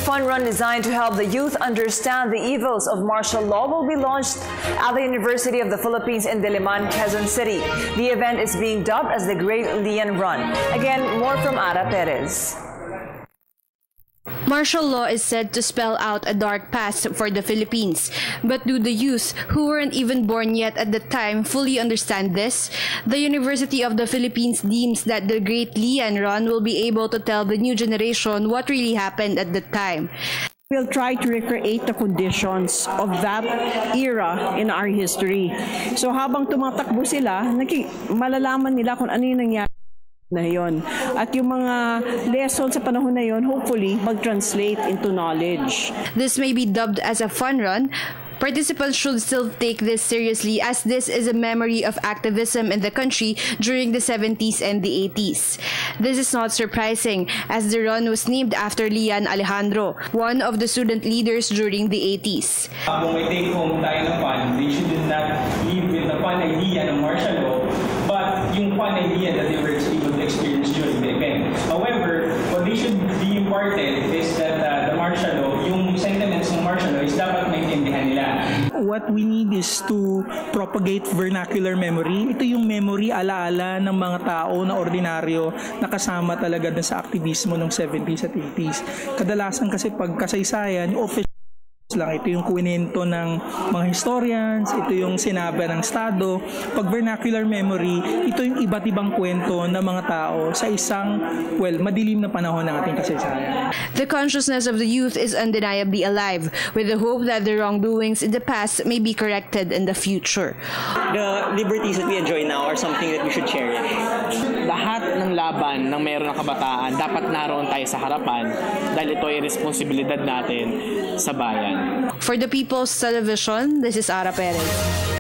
fun run designed to help the youth understand the evils of martial law will be launched at the University of the Philippines in Diliman, Quezon City. The event is being dubbed as the Great Lian Run. Again, more from Ara Perez. Martial law is said to spell out a dark past for the Philippines. But do the youth, who weren't even born yet at the time, fully understand this? The University of the Philippines deems that the Great Lian Run will be able to tell the new generation what really happened at the time. We'll try to recreate the conditions of that era in our history. So habang tumatakbo sila, malalaman nila kung ano yung nangyari na yon. At yung mga lessons sa panahon na yon, hopefully, mag-translate into knowledge. This may be dubbed as a fun run. Participants should still take this seriously, as this is a memory of activism in the country during the 70s and the 80s. This is not surprising, as the run was named after Lian Alejandro, one of the student leaders during the 80s. Kung may take home tayo ng fun, they should not live with the fun idea ng martial law, but yung fun idea that they were able to experience during the event. However, what they should be imparted is that the martial law, yung sentiments ng martial law is dapat maintindihan nila. What we need is to propagate vernacular memory. Ito yung memory alaala ng mga tao na ordinaryo na kasama talaga dun sa aktivismo ng 70s at 80s. Kadalasan kasi pag kasaysayan, official lang. Ito yung kwento ng mga historians, ito yung sinabi ng Estado. Pag vernacular memory, ito yung iba't ibang kwento ng mga tao sa isang, madilim na panahon ng ating kasaysayan. The consciousness of the youth is undeniably alive, with the hope that the wrongdoings in the past may be corrected in the future. The liberties that we enjoy now are something that we should cherish. Lahat ng laban ng mayroon ng kabataan, dapat naroon tayo sa harapan dahil ito ay responsibilidad natin sa bayan. For the People's Television, this is Ara Perez.